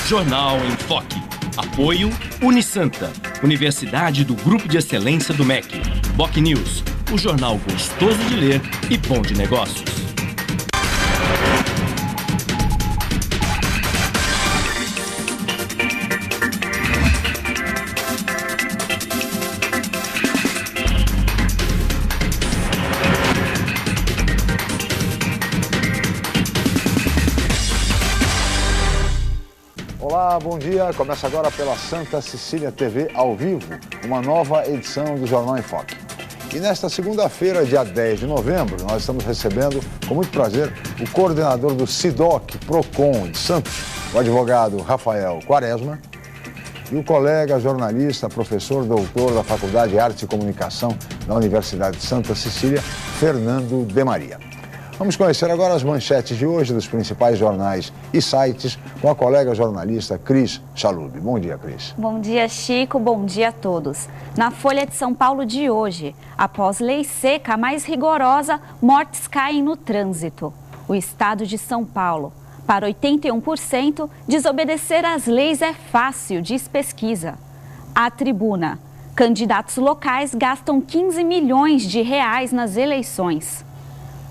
Jornal em Foque. Apoio Unisanta, Universidade do Grupo de Excelência do MEC. Boc News, o jornal gostoso de ler e bom de negócios. Olá, bom dia. Começa agora pela Santa Cecília TV ao vivo, uma nova edição do Jornal em Foque. E nesta segunda-feira, dia 10 de novembro, nós estamos recebendo, com muito prazer, o coordenador do SIDOC Procon de Santos, o advogado Rafael Quaresma, e o colega jornalista, professor, doutor da Faculdade de Artes e Comunicação da Universidade de Santa Cecília, Fernando de Maria. Vamos conhecer agora as manchetes de hoje dos principais jornais e sites com a colega jornalista Cris Chalub. Bom dia, Cris. Bom dia, Chico. Bom dia a todos. Na Folha de São Paulo de hoje, após lei seca mais rigorosa, mortes caem no trânsito. O estado de São Paulo. Para 81%, desobedecer às leis é fácil, diz pesquisa. A Tribuna. Candidatos locais gastam 15 milhões de reais nas eleições.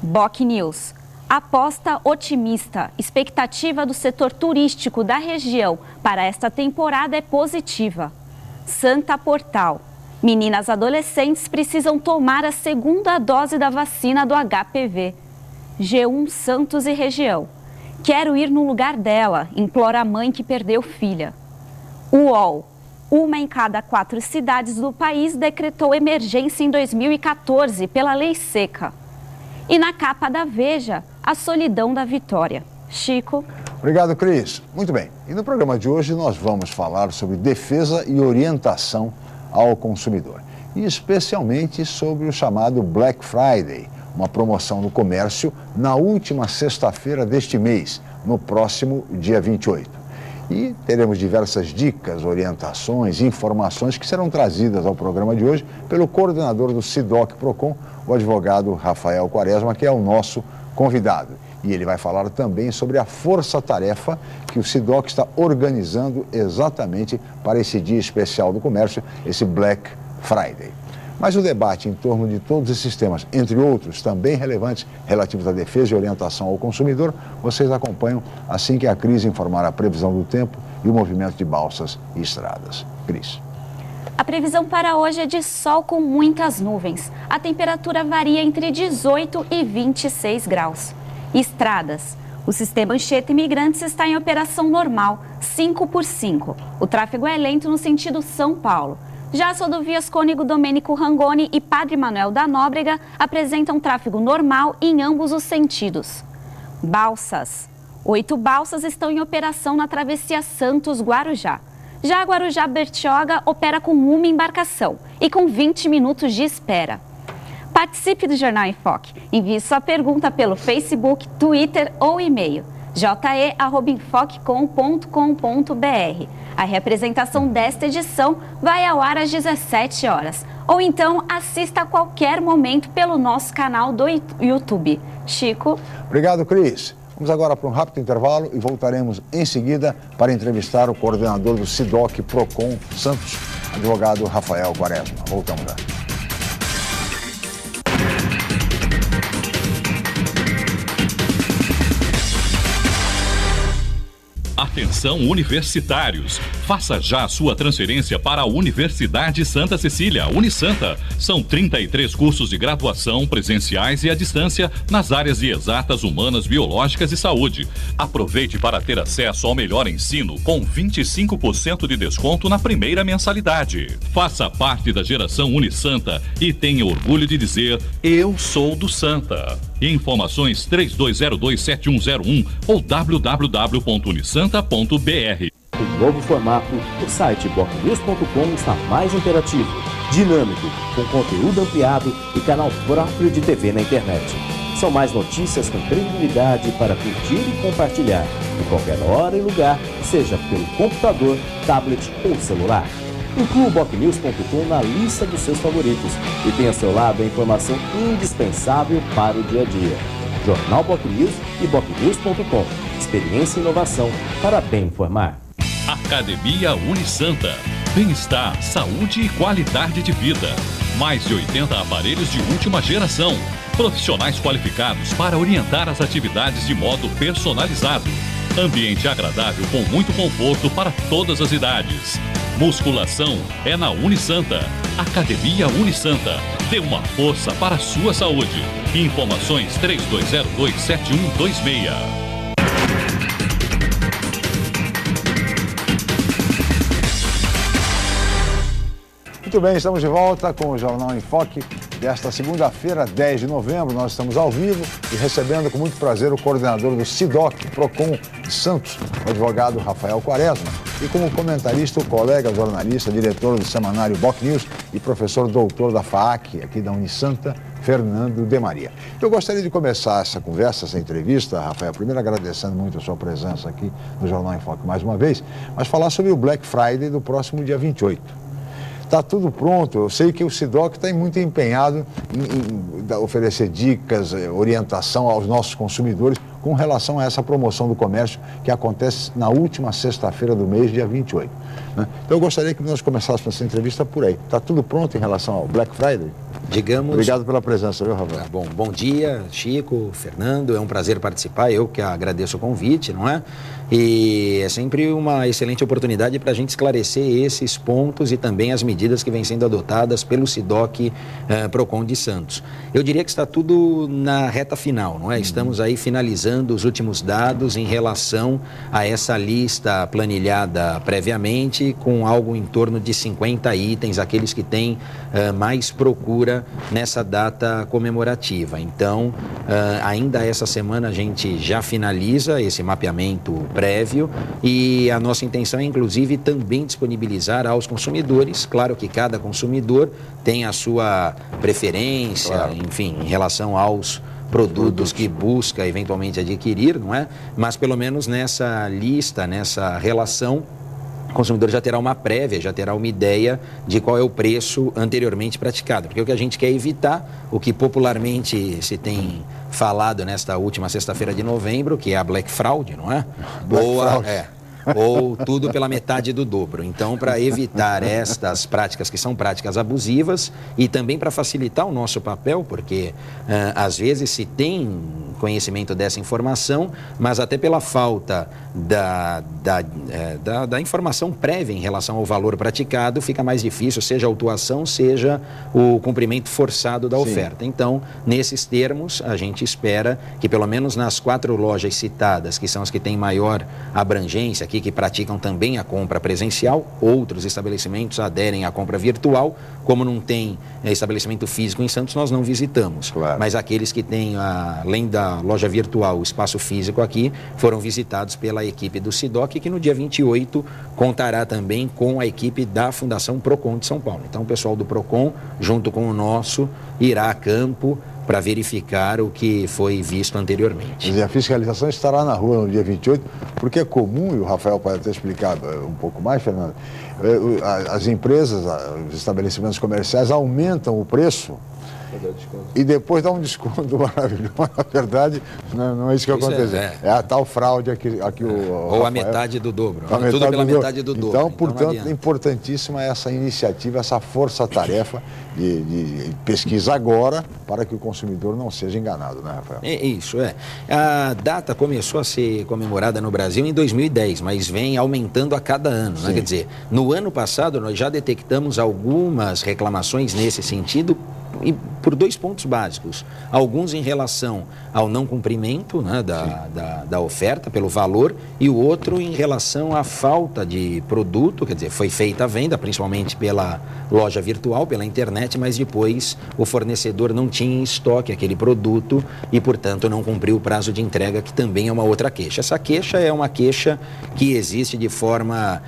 Boc News. Aposta otimista. Expectativa do setor turístico da região para esta temporada é positiva. Santa Portal. Meninas adolescentes precisam tomar a segunda dose da vacina do HPV. G1 Santos e região. Quero ir no lugar dela, implora a mãe que perdeu filha. UOL. Uma em cada 4 cidades do país decretou emergência em 2014 pela lei seca. E na capa da Veja, a solidão da vitória. Chico. Obrigado, Cris. Muito bem. E no programa de hoje nós vamos falar sobre defesa e orientação ao consumidor. E especialmente sobre o chamado Black Friday, uma promoção no comércio na última sexta-feira deste mês, no próximo dia 28. E teremos diversas dicas, orientações, informações que serão trazidas ao programa de hoje pelo coordenador do SIDOC Procon, o advogado Rafael Quaresma, que é o nosso convidado. E ele vai falar também sobre a força-tarefa que o SIDOC está organizando exatamente para esse dia especial do comércio, esse Black Friday. Mas o debate em torno de todos esses temas, entre outros também relevantes, relativos à defesa e orientação ao consumidor, vocês acompanham assim que a Cris informar a previsão do tempo e o movimento de balsas e estradas. Cris. A previsão para hoje é de sol com muitas nuvens. A temperatura varia entre 18 e 26 graus. Estradas. O sistema Anchieta Imigrantes está em operação normal, 5x5. O tráfego é lento no sentido São Paulo. Já as rodovias Cônego Domênico Rangoni e Padre Manuel da Nóbrega apresentam tráfego normal em ambos os sentidos. Balsas. 8 balsas estão em operação na travessia Santos-Guarujá. Já a Guarujá-Bertioga opera com uma embarcação e com 20 minutos de espera. Participe do Jornal em Foque. Envie sua pergunta pelo Facebook, Twitter ou e-mail je@enfoquecom.com.br. A representação desta edição vai ao ar às 17 horas. Ou então assista a qualquer momento pelo nosso canal do YouTube. Chico. Obrigado, Cris. Vamos agora para um rápido intervalo e voltaremos em seguida para entrevistar o coordenador do SIDOC Procon Santos, advogado Rafael Quaresma. Voltamos já. Atenção universitários, faça já a sua transferência para a Universidade Santa Cecília, Unisanta. São 33 cursos de graduação presenciais e à distância nas áreas de exatas, humanas, biológicas e saúde. Aproveite para ter acesso ao melhor ensino com 25% de desconto na primeira mensalidade. Faça parte da geração Unisanta e tenha orgulho de dizer: eu sou do Santa. Informações 32027101 ou www.unisanta.br. Em novo formato, o site bocnews.com está mais interativo, dinâmico, com conteúdo ampliado e canal próprio de TV na internet. São mais notícias com credibilidade para curtir e compartilhar, em qualquer hora e lugar, seja pelo computador, tablet ou celular. Inclua o bocnews.com na lista dos seus favoritos e tenha ao seu lado a informação indispensável para o dia a dia. Jornal Boc News e bocnews.com. Experiência e inovação para bem informar. Academia Unisanta. Bem-estar, saúde e qualidade de vida. Mais de 80 aparelhos de última geração. Profissionais qualificados para orientar as atividades de modo personalizado. Ambiente agradável com muito conforto para todas as idades. Musculação é na Unisanta. Academia Unisanta. Dê uma força para a sua saúde. Informações 3202-7126. Muito bem, estamos de volta com o Jornal em Foque desta segunda-feira, 10 de novembro. Nós estamos ao vivo e recebendo com muito prazer o coordenador do SIDOC, PROCON de Santos, o advogado Rafael Quaresma, e como comentarista o colega jornalista, diretor do semanário Boc News e professor doutor da FAAC, aqui da Unisanta, Fernando de Maria. Eu gostaria de começar essa conversa, essa entrevista, Rafael, primeiro agradecendo muito a sua presença aqui no Jornal em Foque mais uma vez, mas falar sobre o Black Friday do próximo dia 28. Está tudo pronto, eu sei que o SIDOC está muito empenhado em oferecer dicas, orientação aos nossos consumidores com relação a essa promoção do comércio que acontece na última sexta-feira do mês, dia 28. Né? Então eu gostaria que nós começássemos essa entrevista por aí. Está tudo pronto em relação ao Black Friday? Digamos... Obrigado pela presença, viu, Rafael? Tá bom. Bom dia, Chico, Fernando, é um prazer participar, eu que agradeço o convite, não é? E é sempre uma excelente oportunidade para a gente esclarecer esses pontos e também as medidas que vêm sendo adotadas pelo SIDOC PROCON de Santos. Eu diria que está tudo na reta final, não é? Estamos aí finalizando os últimos dados em relação a essa lista planilhada previamente, com algo em torno de 50 itens, aqueles que têm mais procura nessa data comemorativa. Então, ainda essa semana a gente já finaliza esse mapeamento prévio e a nossa intenção é, inclusive, também disponibilizar aos consumidores. Claro que cada consumidor tem a sua preferência, claro, enfim, em relação aos produtos que busca eventualmente adquirir, não é? Mas pelo menos nessa lista, nessa relação, o consumidor já terá uma prévia, já terá uma ideia de qual é o preço anteriormente praticado. Porque o que a gente quer evitar, o que popularmente se tem falado nesta última sexta-feira de novembro, que é a Black Fraud, não é? Ou tudo pela metade do dobro. Então, para evitar estas práticas que são práticas abusivas e também para facilitar o nosso papel, porque às vezes se tem conhecimento dessa informação, mas até pela falta da informação prévia em relação ao valor praticado, fica mais difícil, seja a autuação, seja o cumprimento forçado da oferta. Então, nesses termos, a gente espera que pelo menos nas 4 lojas citadas, que são as que têm maior abrangência, aqui que praticam também a compra presencial, outros estabelecimentos aderem à compra virtual, como não tem estabelecimento físico em Santos, nós não visitamos. Claro. Mas aqueles que têm, além da loja virtual, o espaço físico aqui, foram visitados pela equipe do SIDOC, que no dia 28 contará também com a equipe da Fundação PROCON de São Paulo. Então, o pessoal do PROCON, junto com o nosso, irá a campo para verificar o que foi visto anteriormente. E a fiscalização estará na rua no dia 28, porque é comum, e o Rafael pode até explicar um pouco mais, Fernando, as empresas, os estabelecimentos comerciais aumentam o preço e depois dá um desconto maravilhoso. Na verdade, não é isso que aconteceu. É a tal fraude aqui o Rafael, a metade do dobro. Tudo pela metade do dobro. Então, portanto, é importantíssima essa iniciativa, essa força-tarefa de pesquisa agora, para que o consumidor não seja enganado, né, Rafael? Isso. A data começou a ser comemorada no Brasil em 2010, mas vem aumentando a cada ano, né? Quer dizer, no ano passado nós já detectamos algumas reclamações nesse sentido, e por 2 pontos básicos. Alguns em relação ao não cumprimento, né, da oferta pelo valor, e o outro em relação à falta de produto, quer dizer, foi feita a venda, principalmente pela loja virtual, pela internet, mas depois o fornecedor não tinha em estoque aquele produto e, portanto, não cumpriu o prazo de entrega, que também é uma outra queixa. Essa queixa é uma queixa que existe de forma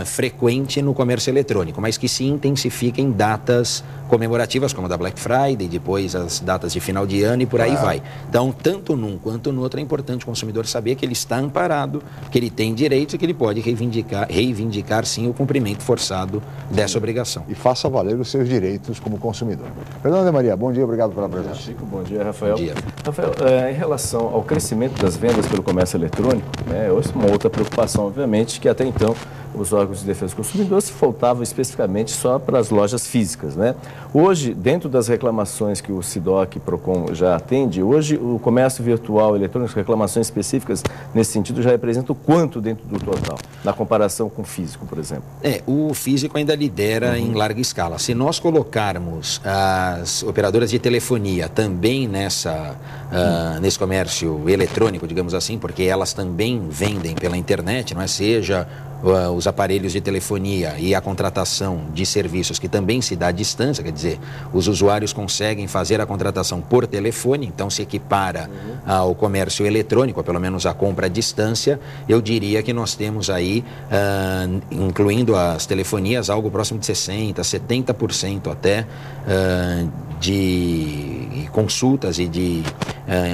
frequente no comércio eletrônico, mas que se intensifica em datas comemorativas, como a da Black Friday, depois as datas de final de ano e por aí vai. Então, tanto num quanto no outro, é importante o consumidor saber que ele está amparado, que ele tem direitos e que ele pode reivindicar sim o cumprimento forçado dessa obrigação. E faça valer os seus direitos como consumidor. Fernando de Maria, bom dia, obrigado pela presença. Chico, bom dia, Rafael. Bom dia. Rafael, em relação ao crescimento das vendas pelo comércio eletrônico, né, uma outra preocupação, obviamente, que até então os órgãos de defesa do consumidor se voltavam especificamente só para as lojas físicas, né? Hoje, dentro das reclamações que o SIDOC e PROCON já atende, hoje o comércio virtual eletrônico, reclamações específicas nesse sentido, já representa o quanto dentro do total, na comparação com o físico, por exemplo? O físico ainda lidera em larga escala. Se nós colocarmos as operadoras de telefonia também nesse comércio eletrônico, digamos assim, porque elas também vendem pela internet, não é? Seja os aparelhos de telefonia e a contratação de serviços que também se dá à distância, quer dizer, os usuários conseguem fazer a contratação por telefone, então se equipara ao comércio eletrônico, ou pelo menos a compra à distância. Eu diria que nós temos aí, incluindo as telefonias, algo próximo de 60%, 70% até de consultas e de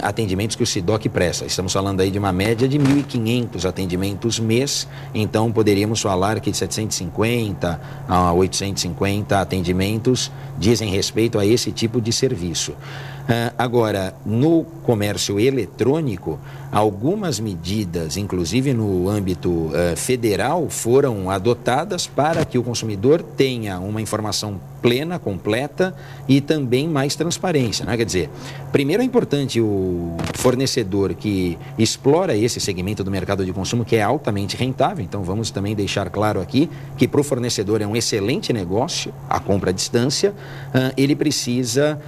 atendimentos que o SIDOC presta. Estamos falando aí de uma média de 1.500 atendimentos mês, então poderíamos falar que de 750 a 850 atendimentos dizem respeito a esse tipo de serviço. Agora, no comércio eletrônico, algumas medidas, inclusive no âmbito federal, foram adotadas para que o consumidor tenha uma informação plena, completa e também mais transparência, né? Quer dizer, primeiro é importante o fornecedor que explora esse segmento do mercado de consumo, que é altamente rentável, então vamos também deixar claro aqui que para o fornecedor é um excelente negócio a compra à distância, ele precisa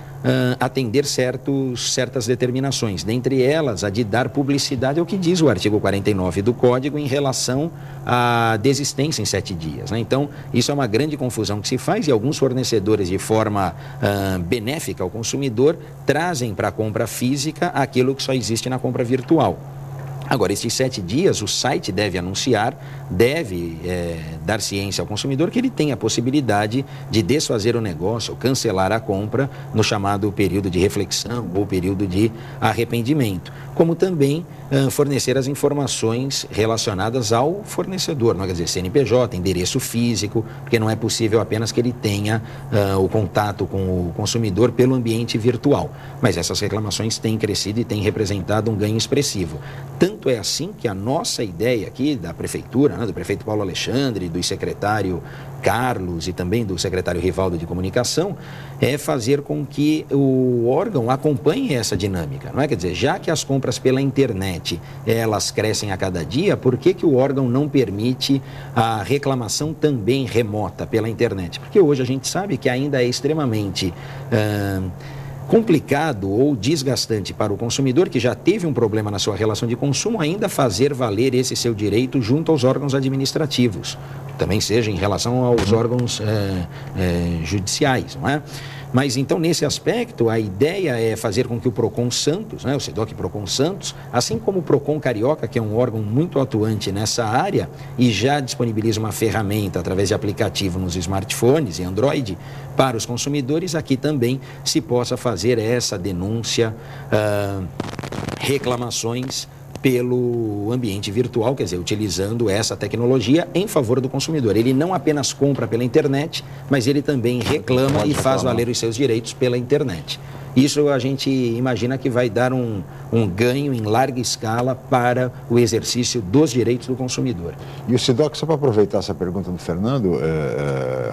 atender certas determinações, dentre elas a de dar publicidade ao que diz o artigo 49 do Código em relação à desistência em 7 dias, né? Então, isso é uma grande confusão que se faz e alguns fornecedores, de forma benéfica ao consumidor, trazem para a compra física aquilo que só existe na compra virtual. Agora, esses 7 dias, o site deve anunciar, deve dar ciência ao consumidor que ele tem a possibilidade de desfazer o negócio ou cancelar a compra no chamado período de reflexão ou período de arrependimento, como também fornecer as informações relacionadas ao fornecedor, não é? Quer dizer, CNPJ, endereço físico, porque não é possível apenas que ele tenha o contato com o consumidor pelo ambiente virtual. Mas essas reclamações têm crescido e têm representado um ganho expressivo. Tanto é assim que a nossa ideia aqui da Prefeitura, né, do prefeito Paulo Alexandre, do secretário Carlos e também do secretário Rivaldo de Comunicação, é fazer com que o órgão acompanhe essa dinâmica, não é? Quer dizer, já que as compras pela internet, elas crescem a cada dia, por que o órgão não permite a reclamação também remota pela internet? Porque hoje a gente sabe que ainda é extremamente complicado ou desgastante para o consumidor que já teve um problema na sua relação de consumo ainda fazer valer esse seu direito junto aos órgãos administrativos, também seja em relação aos órgãos judiciais, não é? Mas então, nesse aspecto, a ideia é fazer com que o PROCON Santos, né, o SIDOC PROCON Santos, assim como o PROCON Carioca, que é um órgão muito atuante nessa área e já disponibiliza uma ferramenta através de aplicativo nos smartphones e Android para os consumidores, aqui também se possa fazer essa denúncia, reclamações pelo ambiente virtual, quer dizer, utilizando essa tecnologia em favor do consumidor. Ele não apenas compra pela internet, mas ele também reclama e faz valer os seus direitos pela internet. Isso a gente imagina que vai dar um ganho em larga escala para o exercício dos direitos do consumidor. E o SIDOC, só para aproveitar essa pergunta do Fernando,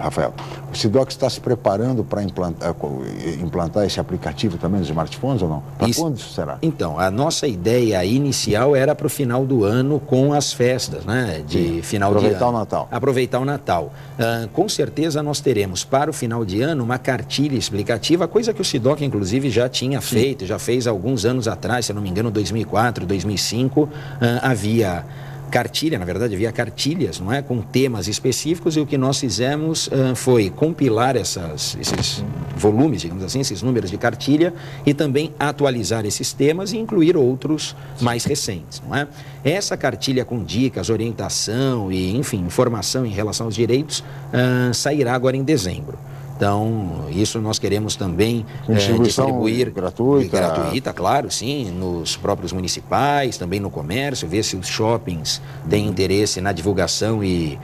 Rafael, o SIDOC está se preparando para implantar esse aplicativo também nos smartphones ou não? Para quando isso será? Então, a nossa ideia inicial era para o final do ano com as festas, né? De final de ano. Aproveitar o Natal. Aproveitar o Natal. Com certeza nós teremos para o final de ano uma cartilha explicativa, coisa que o SIDOC, inclusive, já tinha feito, já fez há alguns anos atrás, se eu não me engano, 2004, 2005, havia cartilha, na verdade havia cartilhas, não é, com temas específicos, e o que nós fizemos foi compilar esses volumes, digamos assim, esses números de cartilha e também atualizar esses temas e incluir outros mais recentes, não é? Essa cartilha com dicas, orientação e, enfim, informação em relação aos direitos sairá agora em dezembro. Então, isso nós queremos também distribuir gratuita, claro, sim, nos próprios municipais, também no comércio, ver se os shoppings têm interesse na divulgação e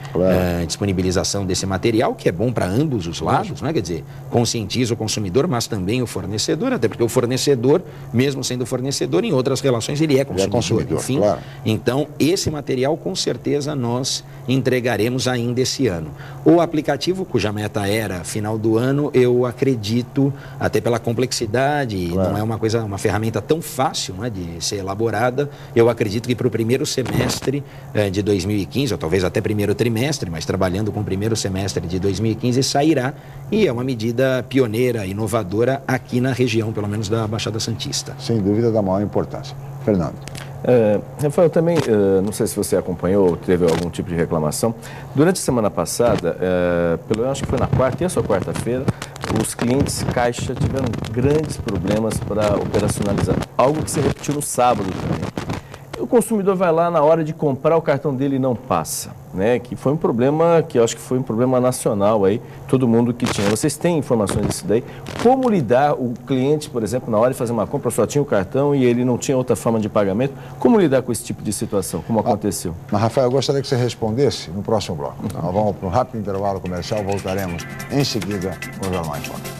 disponibilização desse material, que é bom para ambos os lados, né? Quer dizer, conscientiza o consumidor, mas também o fornecedor, até porque o fornecedor, mesmo sendo fornecedor, em outras relações ele é consumidor, enfim. Claro. Então, esse material, com certeza, nós entregaremos ainda esse ano. O aplicativo, cuja meta era final do ano, eu acredito, até pela complexidade, não é uma ferramenta tão fácil, né, de ser elaborada, eu acredito que para o primeiro semestre de 2015, ou talvez até primeiro trimestre, mas trabalhando com o primeiro semestre de 2015, sairá, e é uma medida pioneira, inovadora aqui na região, pelo menos da Baixada Santista. Sem dúvida, da maior importância. Fernando. Rafael, também, não sei se você acompanhou ou teve algum tipo de reclamação. Durante a semana passada, acho que foi na terça ou quarta-feira, os clientes Caixa tiveram grandes problemas para operacionalizar. Algo que se repetiu no sábado também. O consumidor vai lá na hora de comprar, o cartão dele não passa, né? Que foi um problema, que eu acho que foi um problema nacional aí, todo mundo que tinha. Vocês têm informações disso daí? Como lidar o cliente, por exemplo, na hora de fazer uma compra, só tinha o cartão e ele não tinha outra forma de pagamento? Como lidar com esse tipo de situação? Como aconteceu? Mas, Rafael, eu gostaria que você respondesse no próximo bloco. Nós vamos para um rápido intervalo comercial, voltaremos em seguida com o Jornal em Foque.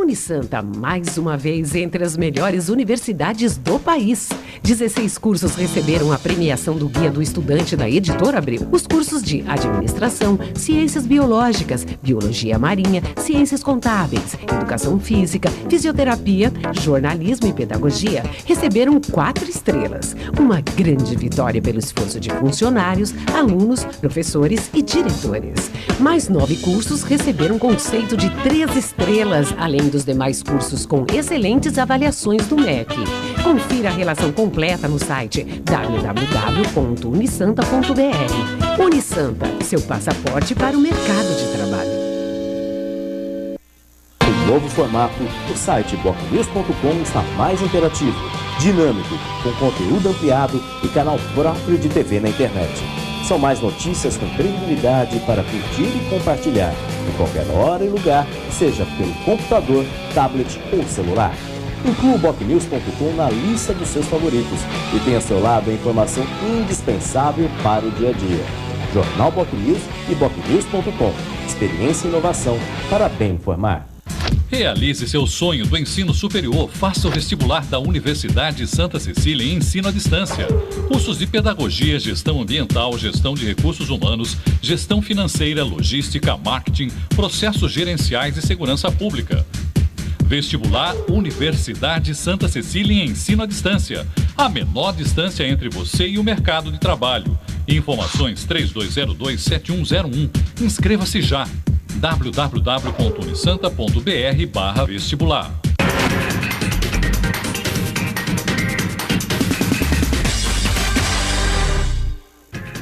Unisanta, mais uma vez entre as melhores universidades do país. 16 cursos receberam a premiação do Guia do Estudante da Editora Abril. Os cursos de Administração, Ciências Biológicas, Biologia Marinha, Ciências Contábeis, Educação Física, Fisioterapia, Jornalismo e Pedagogia receberam 4 estrelas. Uma grande vitória pelo esforço de funcionários, alunos, professores e diretores. Mais 9 cursos receberam conceito de 3 estrelas, além dos demais cursos com excelentes avaliações do MEC. Confira a relação completa no site www.unisanta.br. Unisanta, seu passaporte para o mercado de trabalho. Em novo formato, o site bocnews.com está mais interativo, dinâmico, com conteúdo ampliado e canal próprio de TV na internet. São mais notícias com credibilidade para curtir e compartilhar, em qualquer hora e lugar, seja pelo computador, tablet ou celular. Inclua o bocnews.com na lista dos seus favoritos e tenha ao seu lado a informação indispensável para o dia a dia. Jornal Bocnews e bocnews.com. Experiência e inovação para bem informar. Realize seu sonho do ensino superior. Faça o vestibular da Universidade Santa Cecília em ensino à distância. Cursos de pedagogia, gestão ambiental, gestão de recursos humanos, gestão financeira, logística, marketing, processos gerenciais e segurança pública. Vestibular Universidade Santa Cecília em ensino à distância. A menor distância entre você e o mercado de trabalho. Informações 3202-7101. Inscreva-se já. www.unisanta.br/vestibular.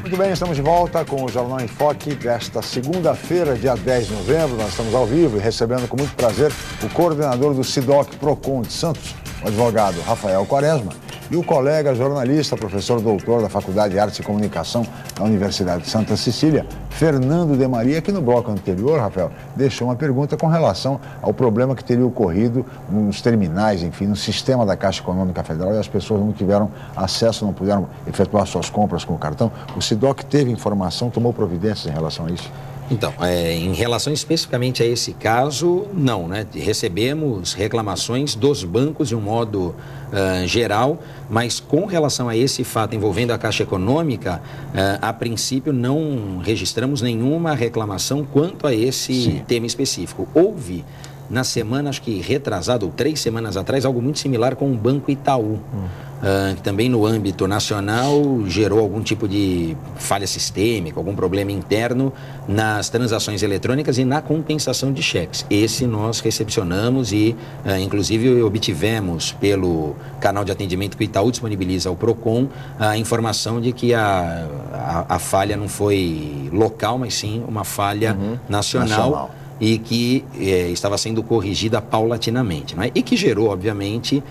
Muito bem, estamos de volta com o Jornal em Foque desta segunda-feira, dia 10 de novembro. Nós estamos ao vivo e recebendo com muito prazer o coordenador do SIDOC PROCON de Santos, o advogado Rafael Quaresma, e o colega jornalista, professor doutor da Faculdade de Artes e Comunicação da Universidade de Santa Cecília, Fernando de Maria, que no bloco anterior, Rafael, deixou uma pergunta com relação ao problema que teria ocorrido nos terminais, enfim, no sistema da Caixa Econômica Federal, e as pessoas não tiveram acesso, não puderam efetuar suas compras com o cartão. O SIDOC teve informação, tomou providências em relação a isso? Então, em relação especificamente a esse caso, não, né? Recebemos reclamações dos bancos de um modo geral, mas com relação a esse fato envolvendo a Caixa Econômica, a princípio não registramos nenhuma reclamação quanto a esse tema específico. Houve, na semana, acho que retrasado, ou 3 semanas atrás, algo muito similar com o Banco Itaú. Que também no âmbito nacional gerou algum tipo de falha sistêmica, algum problema interno nas transações eletrônicas e na compensação de cheques. Esse nós recepcionamos e, inclusive, obtivemos pelo canal de atendimento que o Itaú disponibiliza ao PROCON a informação de que a falha não foi local, mas sim uma falha nacional. e que estava sendo corrigida paulatinamente, não é? E que gerou, obviamente,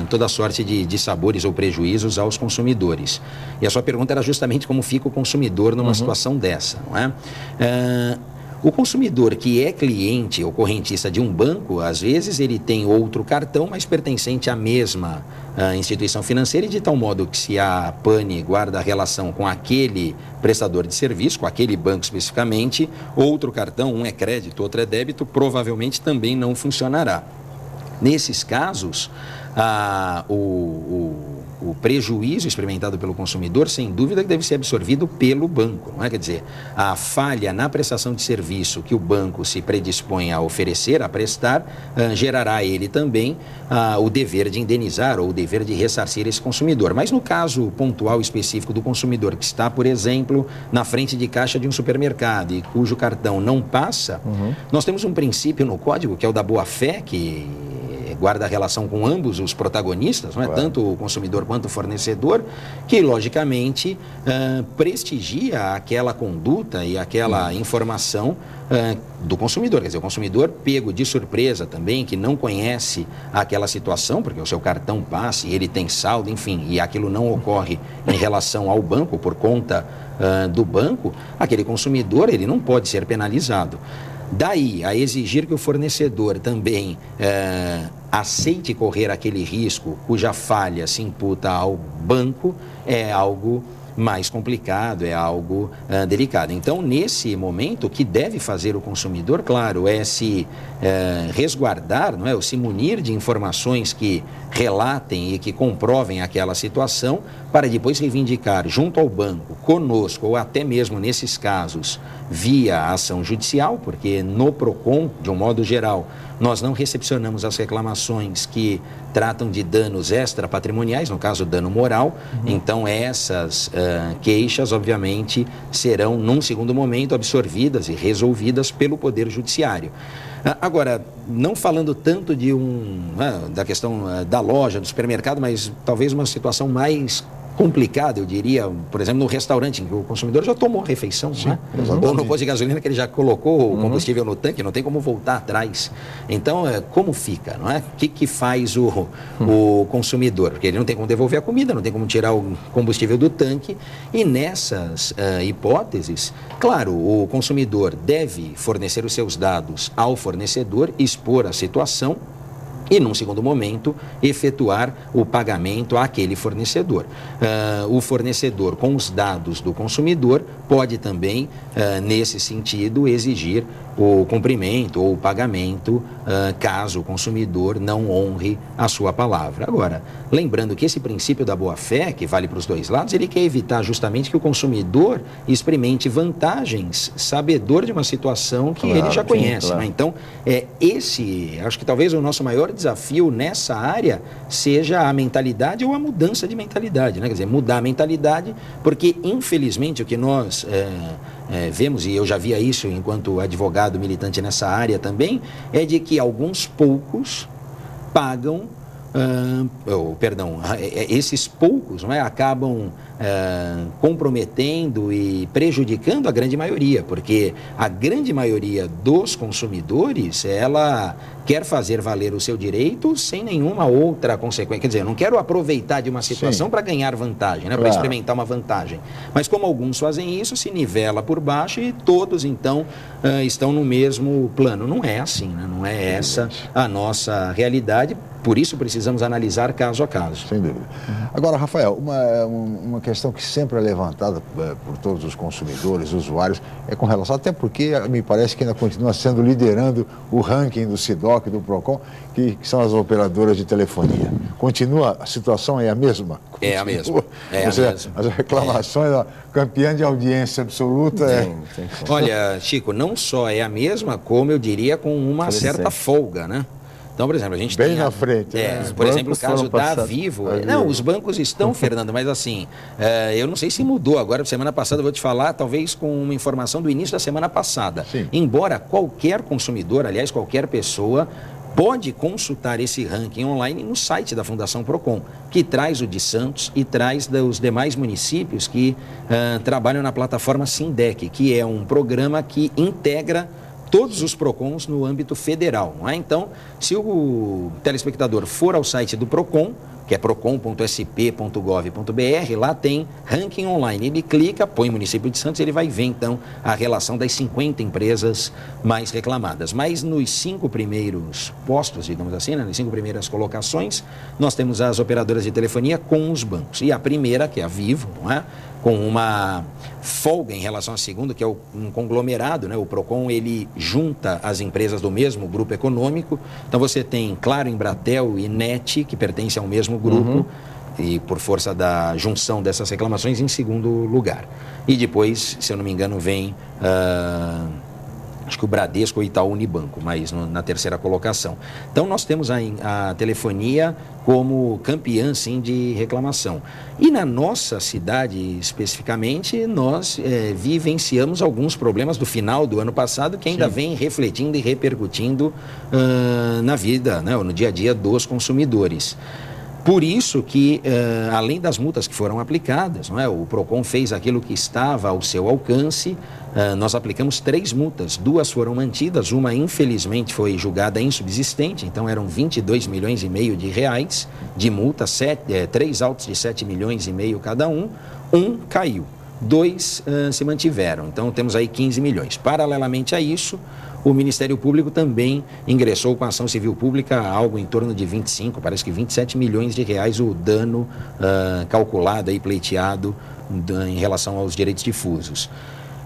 toda sorte de sabores ou prejuízos aos consumidores. E a sua pergunta era justamente como fica o consumidor numa situação dessa, não é? O consumidor que é cliente ou correntista de um banco, às vezes ele tem outro cartão, mas pertencente à mesma instituição financeira, e de tal modo que se a pane guarda relação com aquele prestador de serviço, com aquele banco especificamente, outro cartão, um é crédito, outro é débito, provavelmente também não funcionará. Nesses casos, o prejuízo experimentado pelo consumidor, sem dúvida, deve ser absorvido pelo banco, não é? Quer dizer, a falha na prestação de serviço que o banco se predispõe a oferecer, a prestar, gerará a ele também o dever de indenizar ou o dever de ressarcir esse consumidor. Mas no caso pontual específico do consumidor que está, por exemplo, na frente de caixa de um supermercado e cujo cartão não passa, nós temos um princípio no código, que é o da boa-fé, que guarda a relação com ambos os protagonistas, não é? Tanto o consumidor quanto o fornecedor, que logicamente prestigia aquela conduta e aquela informação do consumidor. Quer dizer, o consumidor pego de surpresa também, que não conhece aquela situação, porque o seu cartão passa e ele tem saldo, enfim, e aquilo não ocorre em relação ao banco, por conta do banco, aquele consumidor ele não pode ser penalizado. Daí a exigir que o fornecedor também aceite correr aquele risco cuja falha se imputa ao banco, é algo mais complicado, é algo delicado. Então, nesse momento, o que deve fazer o consumidor, claro, é se resguardar, não é? Ou se munir de informações que relatem e que comprovem aquela situação, para depois reivindicar junto ao banco, conosco, ou até mesmo nesses casos, via ação judicial, porque no PROCON, de um modo geral, nós não recepcionamos as reclamações que tratam de danos extrapatrimoniais, no caso, dano moral. Então, essas queixas, obviamente, serão, num segundo momento, absorvidas e resolvidas pelo Poder Judiciário. Agora, não falando tanto da questão da loja, do supermercado, mas talvez uma situação mais complicado, eu diria, por exemplo, no restaurante, em que o consumidor já tomou refeição, né? Ou no posto de gasolina, que ele já colocou o combustível no tanque, não tem como voltar atrás. Então, como fica, não é? O que faz o consumidor? Porque ele não tem como devolver a comida, não tem como tirar o combustível do tanque, e nessas hipóteses, claro, o consumidor deve fornecer os seus dados ao fornecedor, expor a situação, e, num segundo momento, efetuar o pagamento àquele fornecedor. O fornecedor, com os dados do consumidor, pode também, nesse sentido, exigir o cumprimento ou o pagamento, caso o consumidor não honre a sua palavra. Agora, lembrando que esse princípio da boa-fé, que vale para os dois lados, ele quer evitar justamente que o consumidor experimente vantagens, sabedor de uma situação que ele já conhece. Claro. Né? Então, acho que talvez o nosso maior desafio nessa área seja a mentalidade ou a mudança de mentalidade, né? Quer dizer, mudar a mentalidade, porque, infelizmente, o que nós vemos, e eu já via isso enquanto advogado militante nessa área também, é de que alguns poucos pagam, esses poucos, não é, acabam comprometendo e prejudicando a grande maioria, porque a grande maioria dos consumidores, ela quer fazer valer o seu direito sem nenhuma outra consequência. Quer dizer, eu não quero aproveitar de uma situação para ganhar vantagem, né, para experimentar uma vantagem. Mas como alguns fazem isso, se nivela por baixo e todos, então, estão no mesmo plano. Não é assim, né? Não é essa a nossa realidade. Por isso precisamos analisar caso a caso. Sem dúvida. Agora, Rafael, uma questão que sempre é levantada por todos os consumidores, usuários, é com relação, até porque me parece que ainda continua liderando o ranking do SIDOC, do PROCON, que são as operadoras de telefonia. Continua, a situação é a mesma? É a mesma. As reclamações, a campeã de audiência absoluta Olha, Chico, não só é a mesma, como eu diria com uma certa folga, né? Então, por exemplo, a gente bem na frente. Por exemplo, o caso da Vivo. Não, os bancos estão, Fernando, mas assim, eu não sei se mudou agora. Semana passada eu vou te falar, talvez com uma informação do início da semana passada. Sim. Embora qualquer consumidor, aliás, qualquer pessoa, pode consultar esse ranking online no site da Fundação PROCON, que traz o de Santos e traz dos demais municípios que trabalham na plataforma Sindec, que é um programa que integra todos os PROCONs no âmbito federal, não é? Então, se o telespectador for ao site do PROCON, que é procon.sp.gov.br, lá tem ranking online. Ele clica, põe município de Santos, ele vai ver então a relação das 50 empresas mais reclamadas. Mas nos 5 primeiros postos, digamos assim, né, nas 5 primeiras colocações, nós temos as operadoras de telefonia com os bancos. E a primeira, que é a Vivo, não é? Com uma folga em relação à segunda, que é um conglomerado, né? O PROCON, ele junta as empresas do mesmo grupo econômico. Então você tem Claro, Embratel e NET, que pertencem ao mesmo grupo, e por força da junção dessas reclamações, em segundo lugar. E depois, se eu não me engano, vem acho que o Bradesco ou Itaú Unibanco, mas na terceira colocação. Então nós temos a telefonia como campeã, sim, de reclamação. E na nossa cidade, especificamente, nós vivenciamos alguns problemas do final do ano passado que ainda vem refletindo e repercutindo na vida, né, no dia a dia dos consumidores. Por isso que, além das multas que foram aplicadas, não é? O PROCON fez aquilo que estava ao seu alcance. Nós aplicamos 3 multas, 2 foram mantidas, uma infelizmente foi julgada insubsistente, então eram 22 milhões e meio de reais de multa, 3 autos de 7 milhões e meio cada um caiu, 2 se mantiveram, então temos aí 15 milhões. Paralelamente a isso, o Ministério Público também ingressou com a ação civil pública algo em torno de 25, parece que 27 milhões de reais o dano calculado e pleiteado em relação aos direitos difusos.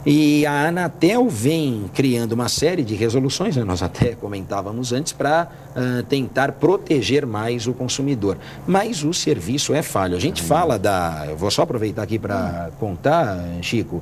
E a Anatel vem criando uma série de resoluções, né? Nós até comentávamos antes, para tentar proteger mais o consumidor. Mas o serviço é falho. A gente fala eu vou só aproveitar aqui para contar, Chico.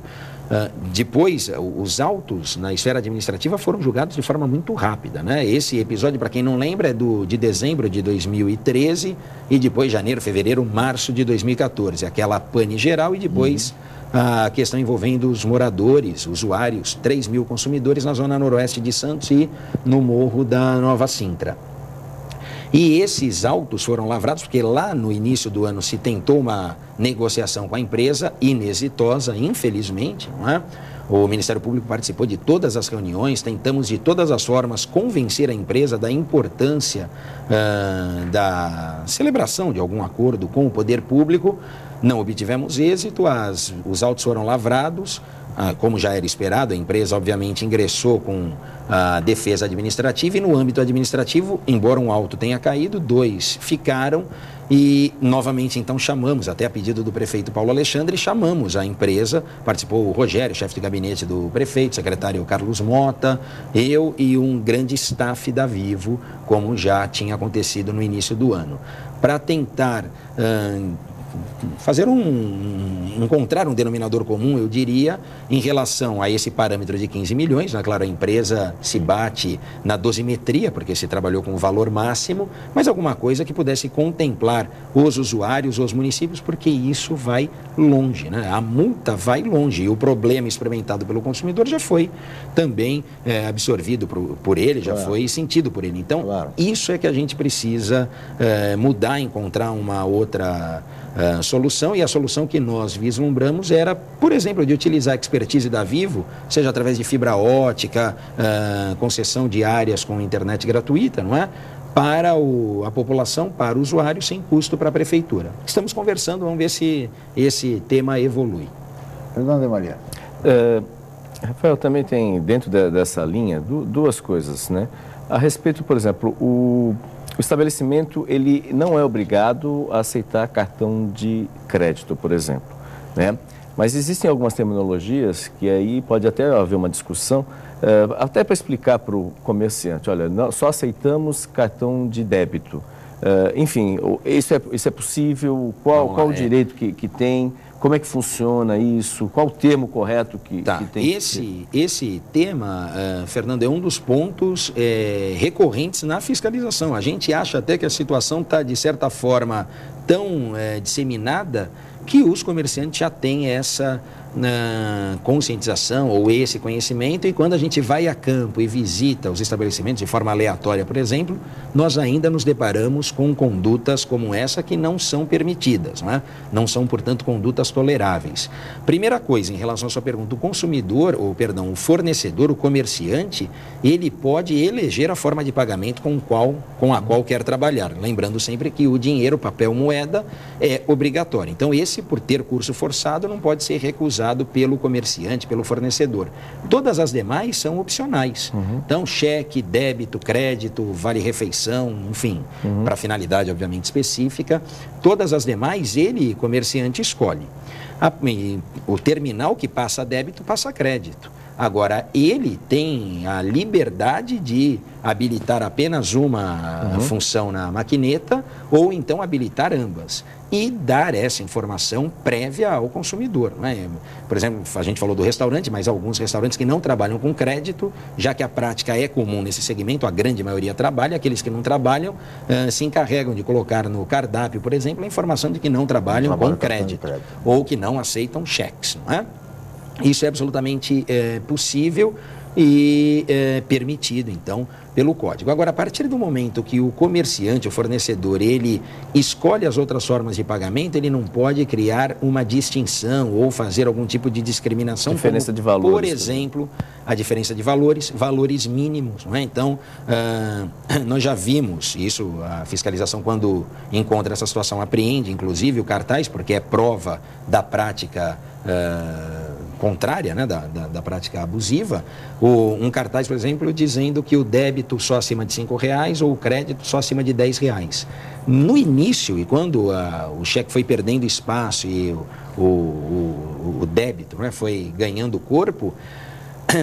Depois, os autos na esfera administrativa foram julgados de forma muito rápida, né? Esse episódio, para quem não lembra, é de dezembro de 2013 e depois janeiro, fevereiro, março de 2014. Aquela pane geral e depois a questão envolvendo os moradores, usuários, 3 mil consumidores na zona noroeste de Santos e no Morro da Nova Sintra. E esses autos foram lavrados porque lá no início do ano se tentou uma negociação com a empresa, inexitosa, infelizmente, não é? O Ministério Público participou de todas as reuniões, tentamos de todas as formas convencer a empresa da importância da celebração de algum acordo com o poder público. Não obtivemos êxito, os autos foram lavrados. Como já era esperado, a empresa obviamente ingressou com a defesa administrativa e no âmbito administrativo, embora um auto tenha caído, 2 ficaram e novamente então chamamos, até a pedido do prefeito Paulo Alexandre, chamamos a empresa, participou o Rogério, chefe de gabinete do prefeito, secretário Carlos Mota, eu e um grande staff da Vivo, como já tinha acontecido no início do ano, para tentar encontrar um denominador comum, eu diria, em relação a esse parâmetro de 15 milhões, né? Claro, a empresa se bate na dosimetria, porque se trabalhou com o valor máximo, mas alguma coisa que pudesse contemplar os usuários, os municípios, porque isso vai longe, né? A multa vai longe e o problema experimentado pelo consumidor já foi também absorvido por ele, já foi sentido por ele. Então, isso é que a gente precisa mudar, encontrar uma outra solução, e a solução que nós vislumbramos era, por exemplo, de utilizar a expertise da Vivo, seja através de fibra ótica, concessão de áreas com internet gratuita, não é? Para a população, para o usuário, sem custo para a prefeitura. Estamos conversando, vamos ver se esse tema evolui. Fernando e Maria. Rafael, também tem dentro dessa linha 2 coisas, né? A respeito, por exemplo, o estabelecimento, ele não é obrigado a aceitar cartão de crédito, por exemplo, né? Mas existem algumas terminologias que aí pode até haver uma discussão, até para explicar para o comerciante, olha, só aceitamos cartão de débito. Enfim, isso é possível? Qual o direito que tem? Como é que funciona isso? Qual o termo correto que tem? Esse tema, Fernando, é um dos pontos recorrentes na fiscalização. A gente acha até que a situação está, de certa forma, tão disseminada que os comerciantes já têm essa conscientização ou esse conhecimento, e quando a gente vai a campo e visita os estabelecimentos de forma aleatória, por exemplo, nós ainda nos deparamos com condutas como essa que não são permitidas, não são, portanto, condutas toleráveis. Primeira coisa, em relação à sua pergunta, o fornecedor, o comerciante, ele pode eleger a forma de pagamento com a qual quer trabalhar. Lembrando sempre que o dinheiro, papel, moeda é obrigatório. Então, esse, por ter curso forçado, não pode ser recusado pelo comerciante, pelo fornecedor. Todas as demais são opcionais. Então, cheque, débito, crédito, vale-refeição, enfim, para finalidade, obviamente, específica. Todas as demais, ele, comerciante, escolhe. O terminal que passa débito, passa crédito. Agora, ele tem a liberdade de habilitar apenas uma função na maquineta ou então habilitar ambas e dar essa informação prévia ao consumidor. Por exemplo, a gente falou do restaurante, mas alguns restaurantes que não trabalham com crédito, já que a prática é comum nesse segmento, a grande maioria trabalha, aqueles que não trabalham se encarregam de colocar no cardápio, por exemplo, a informação de que não trabalham com crédito ou que não aceitam cheques, não é? Isso é absolutamente possível e permitido, então, pelo código. Agora, a partir do momento que o comerciante, o fornecedor, ele escolhe as outras formas de pagamento, ele não pode criar uma distinção ou fazer algum tipo de discriminação. Diferença de valores. Por exemplo, a diferença de valores mínimos. Não é? Então, nós já vimos isso, a fiscalização, quando encontra essa situação, apreende, inclusive, o cartaz, porque é prova da prática contrária, da prática abusiva, um cartaz, por exemplo, dizendo que o débito só acima de R$5 ou o crédito só acima de R$10. No início, e quando o cheque foi perdendo espaço e o débito foi ganhando corpo,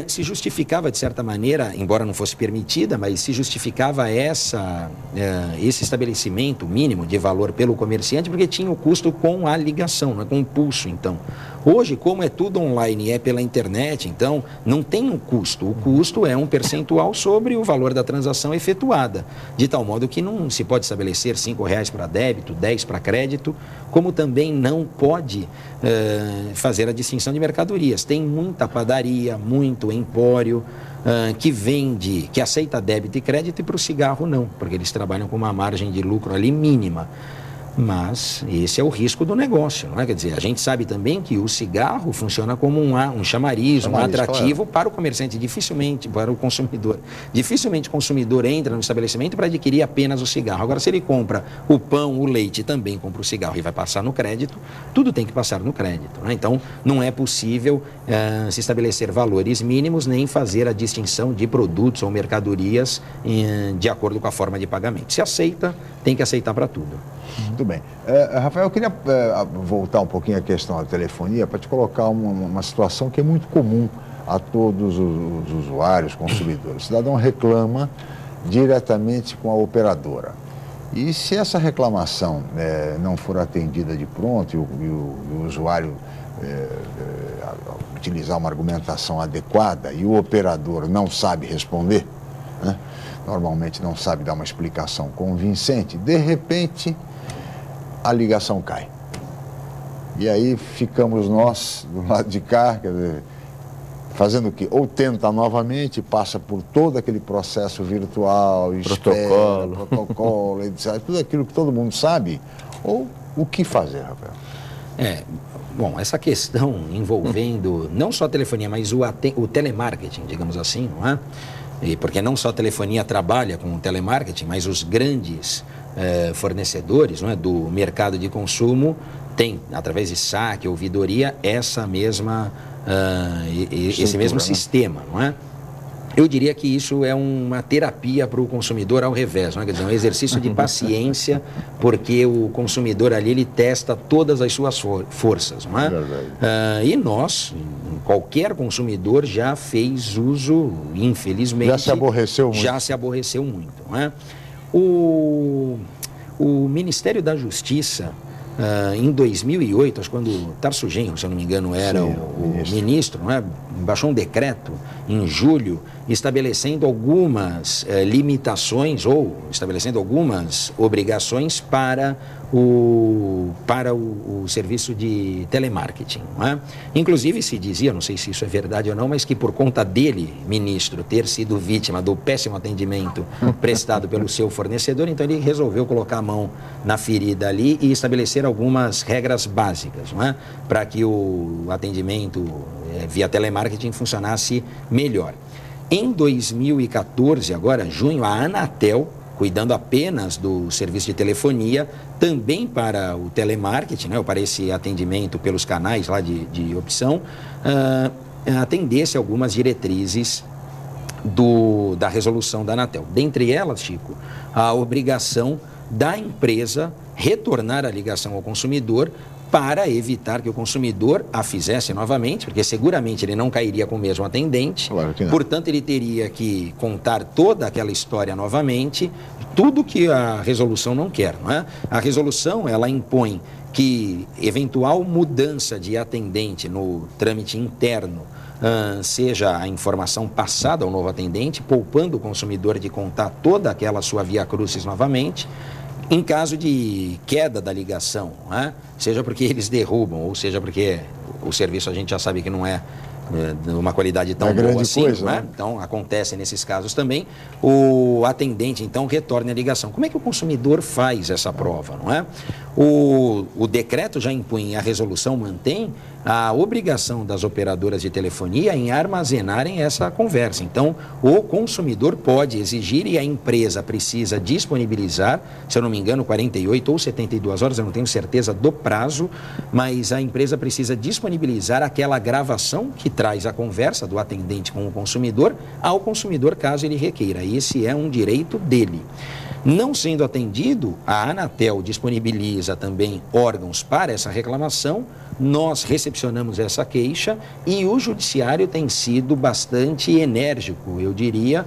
se justificava, de certa maneira, embora não fosse permitida, mas se justificava esse estabelecimento mínimo de valor pelo comerciante, porque tinha o custo com a ligação, com o pulso, então. Hoje, como é tudo online e é pela internet, então, não tem um custo. O custo é um percentual sobre o valor da transação efetuada, de tal modo que não se pode estabelecer R$5 para débito, 10 para crédito, como também não pode fazer a distinção de mercadorias. Tem muita padaria, muito empório que aceita débito e crédito, e para o cigarro não, porque eles trabalham com uma margem de lucro ali mínima. Mas esse é o risco do negócio, não é? Quer dizer, a gente sabe também que o cigarro funciona como um chamariz, um atrativo para o comerciante, dificilmente para o consumidor. Dificilmente o consumidor entra no estabelecimento para adquirir apenas o cigarro. Agora, se ele compra o pão, o leite, também compra o cigarro e vai passar no crédito, tudo tem que passar no crédito, não é? Então, não é possível se estabelecer valores mínimos nem fazer a distinção de produtos ou mercadorias de acordo com a forma de pagamento. Se aceita, tem que aceitar para tudo. Muito bem. Rafael, eu queria voltar um pouquinho à questão da telefonia para te colocar uma situação que é muito comum a todos os usuários, consumidores. O cidadão reclama diretamente com a operadora. E se essa reclamação não for atendida de pronto e o usuário utilizar uma argumentação adequada e o operador não sabe responder, normalmente não sabe dar uma explicação convincente, de repente a ligação cai. E aí ficamos nós do lado de cá, quer dizer, fazendo o quê? Ou tenta novamente, passa por todo aquele processo virtual, protocolo, etc. Tudo aquilo que todo mundo sabe, ou o que fazer, Rafael? Bom, essa questão envolvendo não só a telefonia, mas o telemarketing, digamos assim, não é? Porque não só a telefonia trabalha com o telemarketing, mas os grandes fornecedores, não é, do mercado de consumo têm, através de saque, ouvidoria, esse mesmo sistema, não é? Eu diria que isso é uma terapia para o consumidor ao revés, não é? Quer dizer, um exercício de paciência, porque o consumidor ali, ele testa todas as suas forças, não é? E nós, qualquer consumidor já fez uso, infelizmente... Já se aborreceu muito. Já se aborreceu muito, não é? O Ministério da Justiça, em 2008, acho que quando Tarso Genro, se eu não me engano, era o ministro, não é? Baixou um decreto em julho estabelecendo algumas limitações ou estabelecendo algumas obrigações para o serviço de telemarketing. Não é? Inclusive se dizia, não sei se isso é verdade ou não, mas que por conta dele, ministro, ter sido vítima do péssimo atendimento prestado pelo seu fornecedor, então ele resolveu colocar a mão na ferida ali e estabelecer algumas regras básicas, não é? Para que o atendimento via telemarketing funcionasse melhor. Em 2014, agora, junho, a Anatel, cuidando apenas do serviço de telefonia, também para o telemarketing, né, ou para esse atendimento pelos canais lá de opção, atendesse algumas diretrizes da resolução da Anatel. Dentre elas, Chico, a obrigação da empresa retornar a ligação ao consumidor para evitar que o consumidor a fizesse novamente, porque seguramente ele não cairia com o mesmo atendente, claro que não. Portanto ele teria que contar toda aquela história novamente, tudo que a resolução não quer, não é? A resolução, ela impõe que eventual mudança de atendente no trâmite interno seja a informação passada ao novo atendente, poupando o consumidor de contar toda aquela sua via crucis novamente. Em caso de queda da ligação, né? Seja porque eles derrubam, ou seja porque o serviço a gente já sabe que não é de uma qualidade tão boa assim, coisa, né? Então acontece nesses casos também, o atendente então retorna a ligação. Como é que o consumidor faz essa prova, não é? O decreto já impunha, a resolução mantém a obrigação das operadoras de telefonia em armazenarem essa conversa. Então, o consumidor pode exigir e a empresa precisa disponibilizar, se eu não me engano, 48 ou 72 horas, eu não tenho certeza do prazo, mas a empresa precisa disponibilizar aquela gravação que traz a conversa do atendente com o consumidor ao consumidor, caso ele requeira. Esse é um direito dele. Não sendo atendido, a Anatel disponibiliza também órgãos para essa reclamação, nós recepcionamos essa queixa e o judiciário tem sido bastante enérgico, eu diria,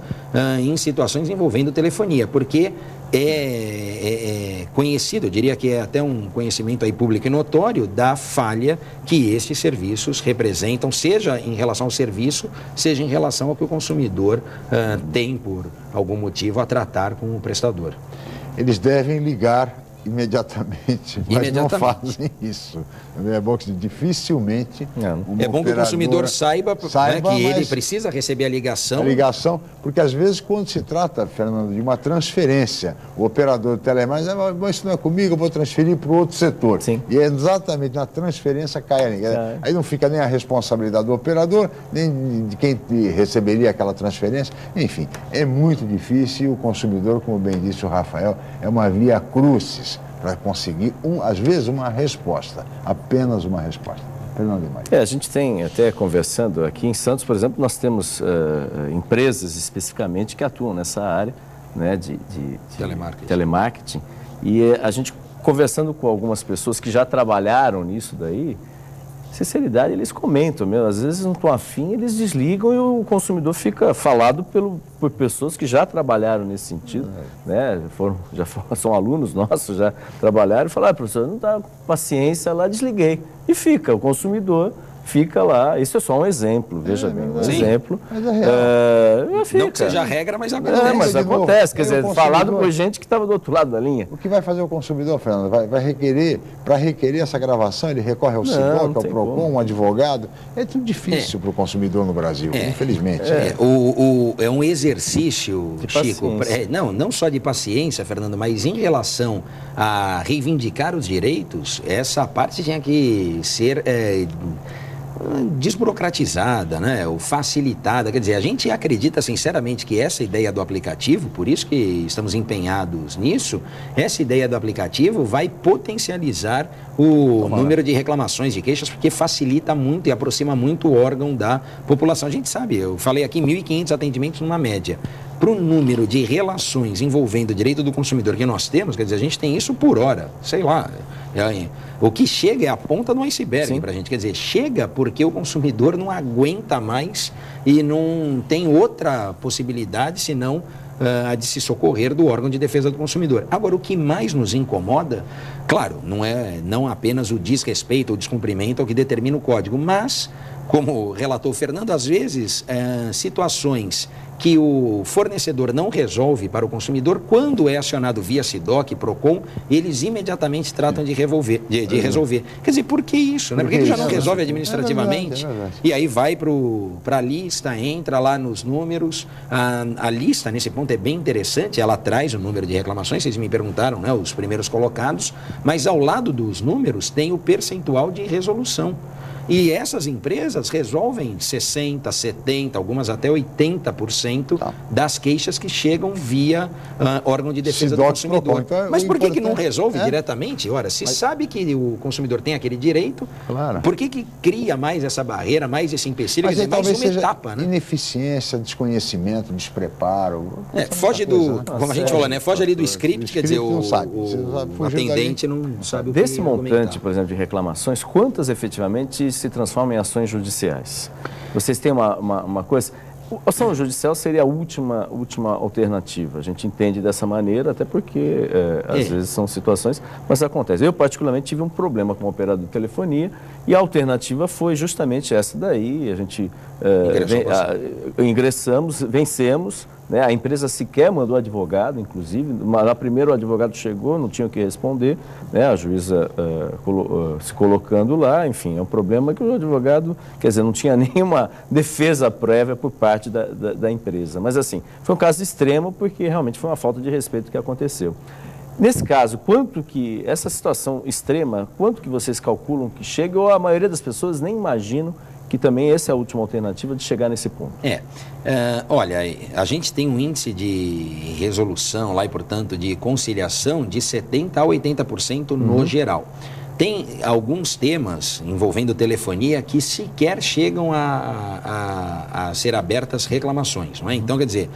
em situações envolvendo telefonia, porque é conhecido, eu diria que é até um conhecimento aí público e notório da falha que estes serviços representam, seja em relação ao serviço, seja em relação ao que o consumidor tem por algum motivo a tratar com o prestador. Eles devem ligar imediatamente, mas não fazem isso. É bom que dificilmente... É bom que o consumidor saiba né, que ele precisa receber a ligação. Porque às vezes quando se trata, Fernando, de uma transferência, o operador do telemarketing diz, mas isso não é comigo, eu vou transferir para o outro setor. Sim. E é exatamente na transferência cai a ligação. Aí não fica nem a responsabilidade do operador, nem de quem receberia aquela transferência. Enfim, é muito difícil e o consumidor, como bem disse o Rafael, é uma via crucis para conseguir, às vezes, uma resposta, apenas uma resposta. A gente tem, até conversando aqui em Santos, por exemplo, nós temos empresas especificamente que atuam nessa área, né, de telemarketing. E a gente conversando com algumas pessoas que já trabalharam nisso daí, sinceridade, eles comentam mesmo, às vezes não estão afim, eles desligam e o consumidor fica falado por pessoas que já trabalharam nesse sentido, né? São alunos nossos, já trabalharam e falaram, professor, não está com paciência lá, desliguei. E fica, o consumidor fica lá, isso é só um exemplo, veja bem, um exemplo. Mas é real. Não que seja regra, mas acontece. Mas acontece, quer dizer, falado por gente que estava do outro lado da linha. O que vai fazer o consumidor, Fernando? Vai requerer, para requerer essa gravação, ele recorre ao SIDOC, ao PROCON, um advogado. É tudo difícil para o consumidor no Brasil, infelizmente. É um exercício, de Chico, não só de paciência, Fernando, mas em relação a reivindicar os direitos, essa parte tinha que ser desburocratizada, né, ou facilitada. Quer dizer, a gente acredita sinceramente que essa ideia do aplicativo, por isso que estamos empenhados nisso, essa ideia do aplicativo vai potencializar o número de reclamações, de queixas, porque facilita muito e aproxima muito o órgão da população. A gente sabe, eu falei aqui 1.500 atendimentos numa média. Para o número de relações envolvendo o direito do consumidor que nós temos, quer dizer, a gente tem isso por hora, sei lá. O que chega é a ponta do iceberg para a gente, quer dizer, chega porque o consumidor não aguenta mais e não tem outra possibilidade senão a de se socorrer do órgão de defesa do consumidor. Agora, o que mais nos incomoda, claro, não apenas o desrespeito ou descumprimento ao que determina o código, mas como relatou o Fernando, às vezes situações que o fornecedor não resolve para o consumidor, quando é acionado via SIDOC, PROCON, eles imediatamente tratam de resolver. Quer dizer, por que isso? Né? Por que ele já não resolve administrativamente? É verdade. E aí vai para a lista, entra lá nos números. A lista, nesse ponto, é bem interessante, ela traz o número de reclamações, vocês me perguntaram, né, os primeiros colocados, mas ao lado dos números tem o percentual de resolução. E essas empresas resolvem 60%, 70%, algumas até 80% das queixas que chegam via órgão de defesa do consumidor. Então, mas por que não resolve diretamente? Ora, se sabe que o consumidor tem aquele direito, por que cria mais essa barreira, mais esse empecilho? Mas quer dizer, mais talvez uma seja etapa, né? Ineficiência, desconhecimento, despreparo. Foge do, como a gente falou, né? Foge ali do script, quer dizer, não sabe. o atendente não sabe o que Desse montante, argumentar. por exemplo, de reclamações, quantas efetivamente se transformam em ações judiciais? Vocês têm uma coisa... A ação judicial seria a última alternativa. A gente entende dessa maneira, até porque às vezes são situações, mas acontece. Eu, particularmente, tive um problema com o operador de telefonia e a alternativa foi justamente essa daí. A gente ingressamos, vencemos, né? A empresa sequer mandou advogado, inclusive. Lá primeiro o advogado chegou, não tinha o que responder, né? A juíza se colocando lá, enfim, é um problema que o advogado, quer dizer, não tinha nenhuma defesa prévia por parte da empresa. Mas assim, foi um caso extremo porque realmente foi uma falta de respeito que aconteceu. Nesse caso, quanto que, essa situação extrema, quanto que vocês calculam que chega, ou a maioria das pessoas nem imaginam que também essa é a última alternativa de chegar nesse ponto? Olha, a gente tem um índice de resolução lá e, portanto, de conciliação de 70% a 80% no geral. Tem alguns temas envolvendo telefonia que sequer chegam a ser abertas reclamações, não é? Então, quer dizer,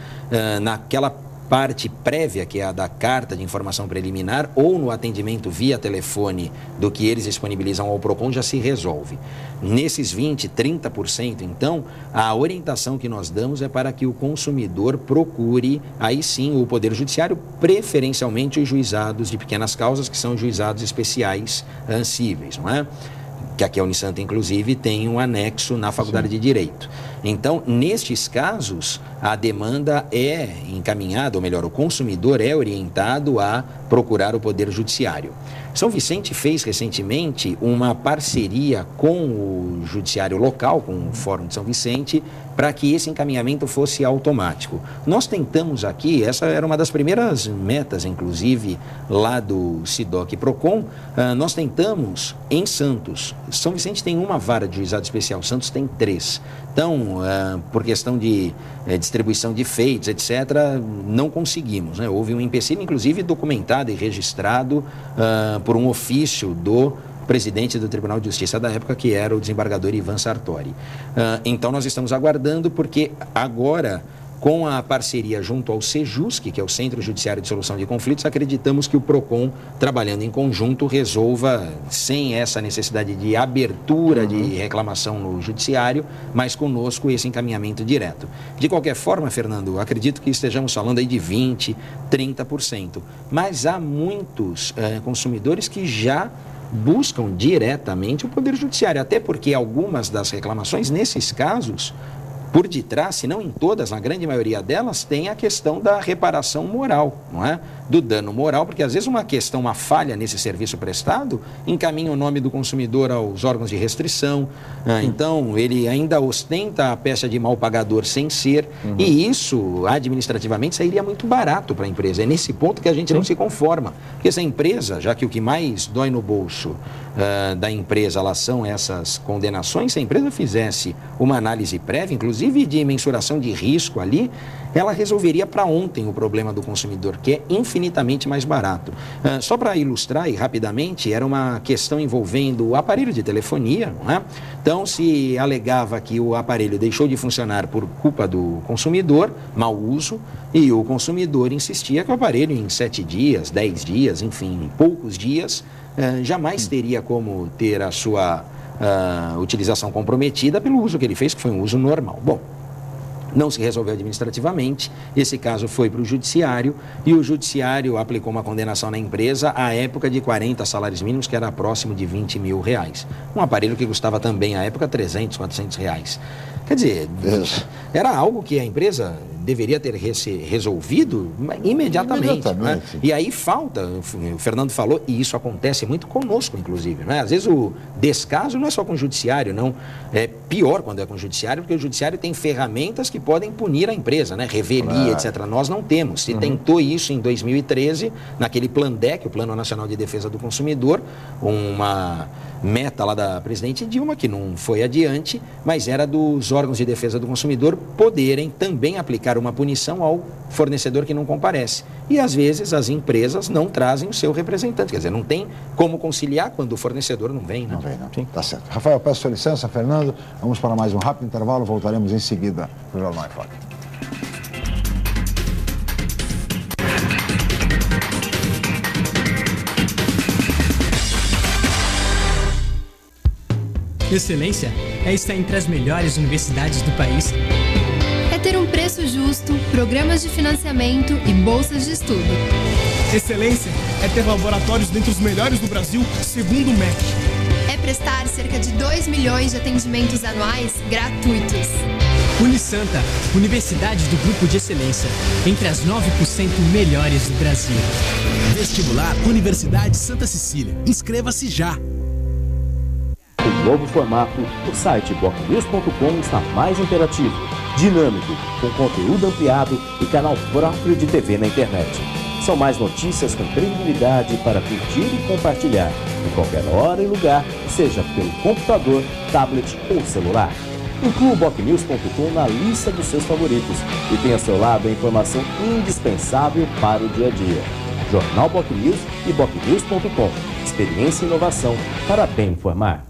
naquela parte prévia, que é a da carta de informação preliminar, ou no atendimento via telefone do que eles disponibilizam ao PROCON, já se resolve. Nesses 20%, 30%, então, a orientação que nós damos é para que o consumidor procure, aí sim, o Poder Judiciário, preferencialmente os juizados de pequenas causas, que são juizados especiais cíveis, não é? Que aqui a Unisanta, inclusive, tem um anexo na Faculdade de Direito. Então, nestes casos, a demanda é encaminhada, ou melhor, o consumidor é orientado a procurar o Poder Judiciário. São Vicente fez recentemente uma parceria com o judiciário local, com o Fórum de São Vicente, para que esse encaminhamento fosse automático. Nós tentamos aqui, essa era uma das primeiras metas, inclusive, lá do SIDOC PROCON, nós tentamos em Santos. São Vicente tem uma vara de juizado especial, Santos tem 3. Então, por questão de distribuição de feitos, etc., não conseguimos, né? Houve um empecilho, inclusive, documentado e registrado por um ofício do presidente do Tribunal de Justiça da época, que era o desembargador Ivan Sartori. Então, nós estamos aguardando, porque agora, com a parceria junto ao CEJUSC, que é o Centro Judiciário de Solução de Conflitos, acreditamos que o PROCON, trabalhando em conjunto, resolva, sem essa necessidade de abertura de reclamação no judiciário, mas conosco esse encaminhamento direto. De qualquer forma, Fernando, acredito que estejamos falando aí de 20%, 30%. Mas há muitos consumidores que já buscam diretamente o Poder Judiciário, até porque algumas das reclamações, nesses casos, por detrás, se não em todas, na grande maioria delas, tem a questão da reparação moral, não é? Do dano moral, porque às vezes uma falha nesse serviço prestado encaminha o nome do consumidor aos órgãos de restrição, então ele ainda ostenta a pecha de mal pagador sem ser, e isso administrativamente sairia muito barato para a empresa. É nesse ponto que a gente não se conforma, porque essa empresa, já que o que mais dói no bolso da empresa lá são essas condenações, se a empresa fizesse uma análise prévia, inclusive de mensuração de risco ali, ela resolveria para ontem o problema do consumidor, que é infinitamente mais barato. Só para ilustrar e rapidamente, era uma questão envolvendo o aparelho de telefonia, não é? Então, se alegava que o aparelho deixou de funcionar por culpa do consumidor, mau uso, e o consumidor insistia que o aparelho em 7 dias, 10 dias, enfim, em poucos dias, jamais teria como ter a sua utilização comprometida pelo uso que ele fez, que foi um uso normal. Bom, Não se resolveu administrativamente, esse caso foi para o judiciário e o judiciário aplicou uma condenação na empresa à época de 40 salários mínimos, que era próximo de R$20 mil. Um aparelho que custava também à época R$300, R$400. Quer dizer, era algo que a empresa deveria ter resolvido imediatamente. Né? E aí falta, o Fernando falou, e isso acontece muito conosco, inclusive. Né? Às vezes o descaso não é só com o judiciário, não. É pior quando é com o judiciário, porque o judiciário tem ferramentas que podem punir a empresa, né? Revelia, etc. Nós não temos. Se tentou isso em 2013, naquele Plandec, o Plano Nacional de Defesa do Consumidor, uma meta lá da presidente Dilma, que não foi adiante, mas era dos órgãos de defesa do consumidor poderem também aplicar uma punição ao fornecedor que não comparece. E às vezes as empresas não trazem o seu representante, quer dizer, não tem como conciliar quando o fornecedor não vem. Né? Não vem, não. Sim. Tá certo. Rafael, peço sua licença, Fernando, vamos para mais um rápido intervalo, voltaremos em seguida para o Jornal em Foque. Excelência é estar entre as melhores universidades do país. É ter um preço justo, programas de financiamento e bolsas de estudo. Excelência é ter laboratórios dentre os melhores do Brasil, segundo o MEC. É prestar cerca de 2 milhões de atendimentos anuais gratuitos. Unisanta, Universidade do Grupo de Excelência, entre as 9% melhores do Brasil. Vestibular Universidade Santa Cecília. Inscreva-se já! O novo formato, o site bocnews.com está mais interativo, dinâmico, com conteúdo ampliado e canal próprio de TV na internet. São mais notícias com credibilidade para curtir e compartilhar, em qualquer hora e lugar, seja pelo computador, tablet ou celular. Inclua o bocnews.com na lista dos seus favoritos e tenha ao seu lado a informação indispensável para o dia a dia. Jornal Bocnews e bocnews.com. Experiência e inovação para bem informar.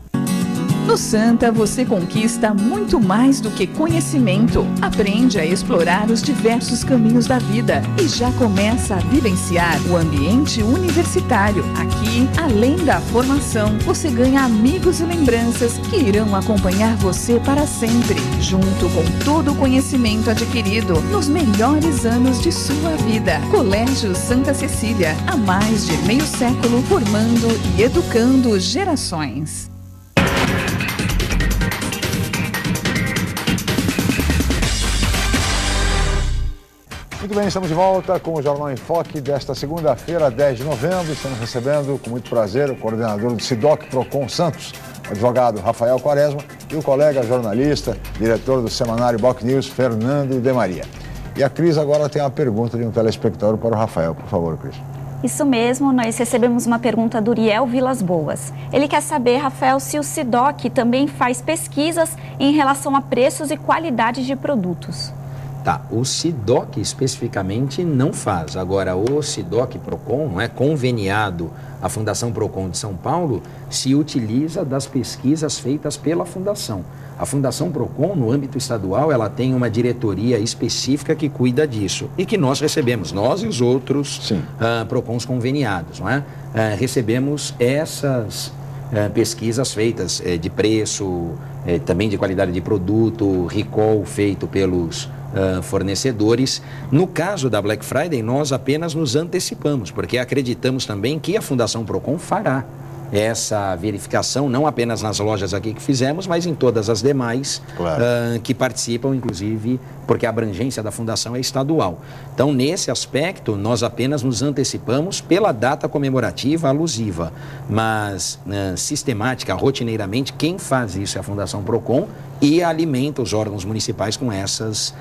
No Santa, você conquista muito mais do que conhecimento. Aprende a explorar os diversos caminhos da vida e já começa a vivenciar o ambiente universitário. Aqui, além da formação, você ganha amigos e lembranças que irão acompanhar você para sempre, junto com todo o conhecimento adquirido nos melhores anos de sua vida. Colégio Santa Cecília, há mais de meio século, formando e educando gerações. Muito bem, estamos de volta com o Jornal em Foque desta segunda-feira, 10 de novembro. Estamos recebendo com muito prazer o coordenador do SIDOC Procon Santos, o advogado Rafael Quaresma, e o colega jornalista, diretor do semanário Bocnews, Fernando de Maria. E a Cris agora tem uma pergunta de um telespectador para o Rafael. Por favor, Cris. Isso mesmo, nós recebemos uma pergunta do Uriel Vilas Boas. Ele quer saber, Rafael, se o SIDOC também faz pesquisas em relação a preços e qualidade de produtos. Tá, o SIDOC especificamente não faz. Agora, o SIDOC Procon, não é conveniado à Fundação Procon de São Paulo, se utiliza das pesquisas feitas pela Fundação. A Fundação Procon, no âmbito estadual, ela tem uma diretoria específica que cuida disso e que nós recebemos, nós e os outros Procons conveniados, não é? Recebemos essas pesquisas feitas de preço, também de qualidade de produto, recall feito pelos fornecedores. No caso da Black Friday, nós apenas nos antecipamos, porque acreditamos também que a Fundação Procon fará essa verificação, não apenas nas lojas aqui que fizemos, mas em todas as demais que participam, inclusive, porque a abrangência da Fundação é estadual. Então, nesse aspecto, nós apenas nos antecipamos pela data comemorativa alusiva, mas sistemática, rotineiramente, quem faz isso é a Fundação Procon e alimenta os órgãos municipais com essas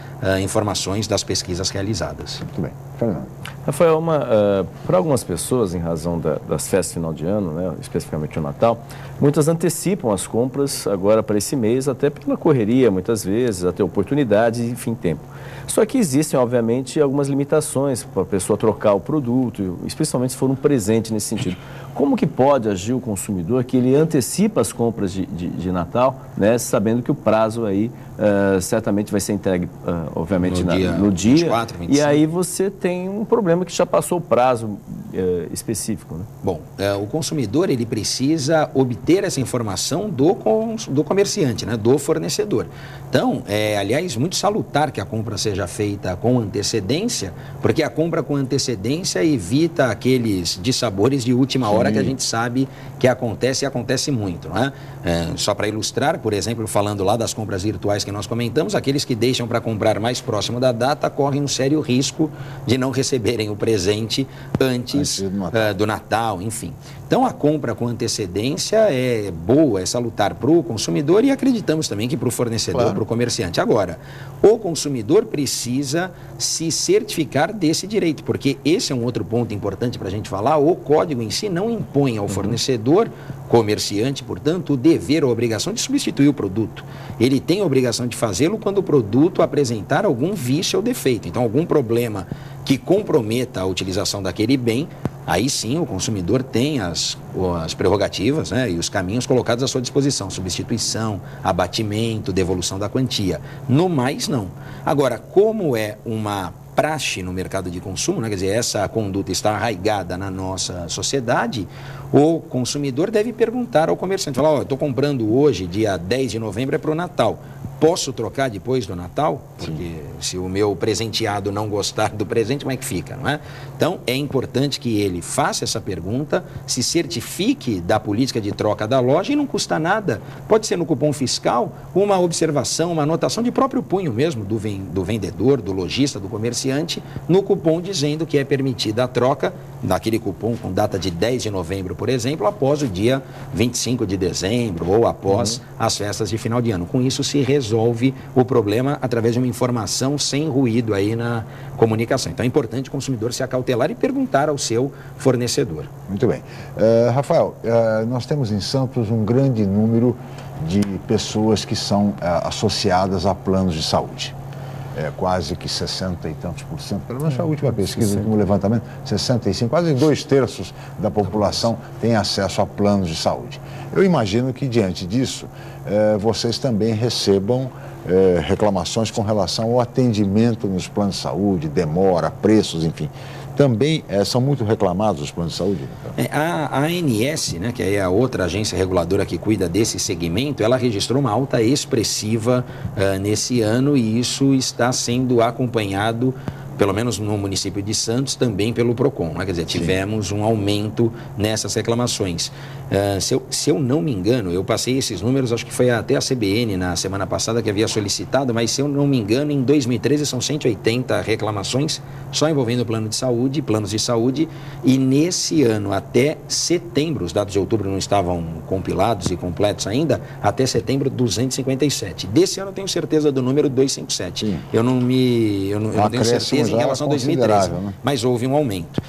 informações das pesquisas realizadas. Muito bem. Fernando. Rafael, para algumas pessoas, em razão das festas de final de ano, né, especificamente o Natal, muitas antecipam as compras agora para esse mês, até pela correria, muitas vezes, até oportunidades, enfim, tempo. Só que existem, obviamente, algumas limitações para a pessoa trocar o produto, especialmente se for um presente nesse sentido. Como que pode agir o consumidor que ele antecipa as compras de Natal, né, sabendo que o prazo aí certamente vai ser entregue, obviamente, no dia 24, 25. E aí você tem tem um problema que já passou o prazo específico, né? Bom, o consumidor ele precisa obter essa informação do comerciante, né, do fornecedor. Então, aliás, muito salutar que a compra seja feita com antecedência, porque a compra com antecedência evita aqueles dissabores de última hora que a gente sabe que acontece e acontece muito, não é? Só para ilustrar, por exemplo, falando lá das compras virtuais que nós comentamos, aqueles que deixam para comprar mais próximo da data correm um sério risco de não receberem o presente antes do Natal, enfim. Então, a compra com antecedência é boa, é salutar para o consumidor e acreditamos também que para o fornecedor, para o comerciante. Agora, o consumidor precisa se certificar desse direito, porque esse é um outro ponto importante para a gente falar. O código em si não impõe ao fornecedor, comerciante, portanto, o dever ou obrigação de substituir o produto. Ele tem a obrigação de fazê-lo quando o produto apresentar algum vício ou defeito. Então, algum problema que comprometa a utilização daquele bem, aí sim o consumidor tem as prerrogativas, né, e os caminhos colocados à sua disposição, substituição, abatimento, devolução da quantia. No mais, não. Agora, como é uma praxe no mercado de consumo, né, quer dizer, essa conduta está arraigada na nossa sociedade, o consumidor deve perguntar ao comerciante, falar, eu estou comprando hoje, dia 10 de novembro, é para o Natal. Posso trocar depois do Natal? Porque se o meu presenteado não gostar do presente, como é que fica, não é? Então, é importante que ele faça essa pergunta, se certifique da política de troca da loja e não custa nada. Pode ser no cupom fiscal, uma observação, uma anotação de próprio punho mesmo do vendedor, do lojista, do comerciante, no cupom dizendo que é permitida a troca, naquele cupom com data de 10 de novembro, por exemplo, após o dia 25 de dezembro ou após as festas de final de ano. Com isso se resolve o problema através de uma informação sem ruído aí na comunicação. Então é importante o consumidor se acautelar e perguntar ao seu fornecedor. Muito bem. Rafael, nós temos em Santos um grande número de pessoas que são associadas a planos de saúde. Quase que 60 e tantos por cento, pelo menos a última pesquisa, o último levantamento, 65, quase 2/3 da população tem acesso a planos de saúde. Eu imagino que, diante disso, vocês também recebam reclamações com relação ao atendimento nos planos de saúde, demora, preços, enfim. Também são muito reclamados os planos de saúde? A ANS, né, que é a outra agência reguladora que cuida desse segmento, ela registrou uma alta expressiva nesse ano e isso está sendo acompanhado, pelo menos no município de Santos, também pelo PROCON, né? Quer dizer, tivemos um aumento nessas reclamações. Se eu não me engano, eu passei esses números, acho que foi até a CBN na semana passada que havia solicitado, mas se eu não me engano, em 2013 são 180 reclamações só envolvendo plano de saúde, planos de saúde, e nesse ano, até setembro, os dados de outubro não estavam compilados e completos ainda, até setembro, 257. Desse ano eu tenho certeza do número 257. Sim. Eu não tenho certeza em relação a 2013, né? Mas houve um aumento.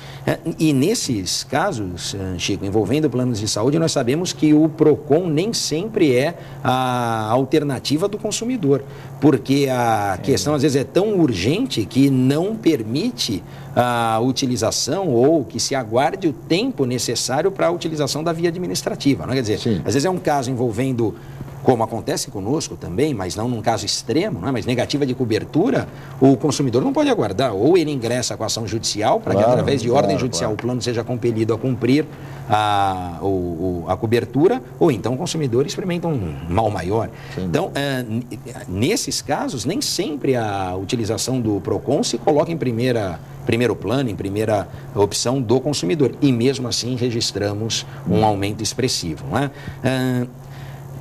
E nesses casos, Chico, envolvendo planos de saúde, nós sabemos que o PROCON nem sempre é a alternativa do consumidor, porque a questão às vezes é tão urgente que não permite a utilização ou que se aguarde o tempo necessário para a utilização da via administrativa, não é? Quer dizer, às vezes é um caso envolvendo, como acontece conosco também, mas não num caso extremo, não é? Mas negativa de cobertura, o consumidor não pode aguardar. Ou ele ingressa com a ação judicial, para que através de ordem judicial o plano seja compelido a cumprir a cobertura, ou então o consumidor experimenta um mal maior. Sim. Então, nesses casos, nem sempre a utilização do PROCON se coloca em primeiro plano, em primeira opção do consumidor. E mesmo assim registramos um aumento expressivo, não é?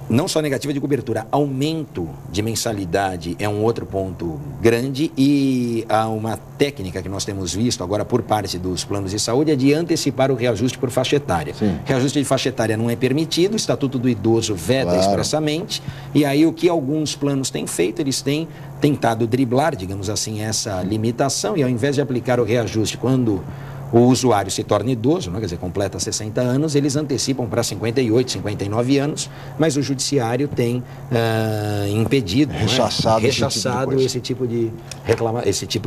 Não só negativa de cobertura, aumento de mensalidade é um outro ponto grande e há uma técnica que nós temos visto agora por parte dos planos de saúde é de antecipar o reajuste por faixa etária. Sim. Reajuste de faixa etária não é permitido, o Estatuto do Idoso veda expressamente, e aí o que alguns planos têm feito, eles têm tentado driblar, digamos assim, essa limitação e ao invés de aplicar o reajuste quando o usuário se torna idoso, né? Quer dizer, completa 60 anos, eles antecipam para 58, 59 anos, mas o judiciário tem impedido, rechaçado esse tipo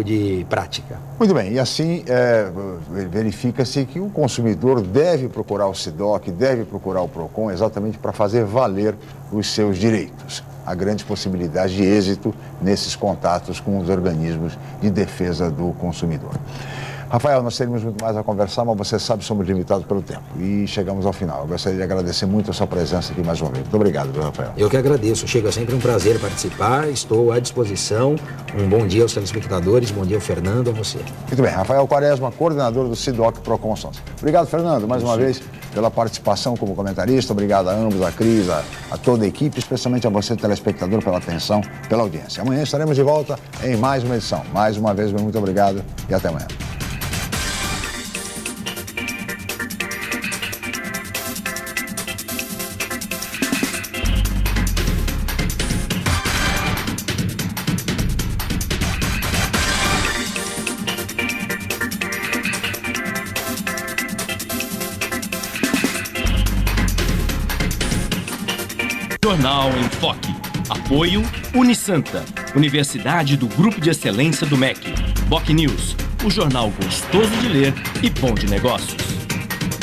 de prática. Muito bem, e assim verifica-se que o consumidor deve procurar o SIDOC, deve procurar o PROCON exatamente para fazer valer os seus direitos. há grande possibilidade de êxito nesses contatos com os organismos de defesa do consumidor. Rafael, nós teríamos muito mais a conversar, mas você sabe, somos limitados pelo tempo. E chegamos ao final. Eu gostaria de agradecer muito a sua presença aqui mais uma vez. Muito obrigado, viu, Rafael? Eu que agradeço, Chico. É sempre um prazer participar. Estou à disposição. Um bom dia aos telespectadores, bom dia ao Fernando, a você. Muito bem. Rafael Quaresma, coordenador do SIDOC Procon Sons. Obrigado, Fernando, mais uma vez, pela participação como comentarista. Obrigado a ambos, a Cris, a toda a equipe, especialmente a você, telespectador, pela atenção, pela audiência. Amanhã estaremos de volta em mais uma edição. Mais uma vez, muito obrigado e até amanhã. Jornal em Foque. Apoio Unisanta, Universidade do Grupo de Excelência do MEC. Boc News, o jornal gostoso de ler e bom de negócios.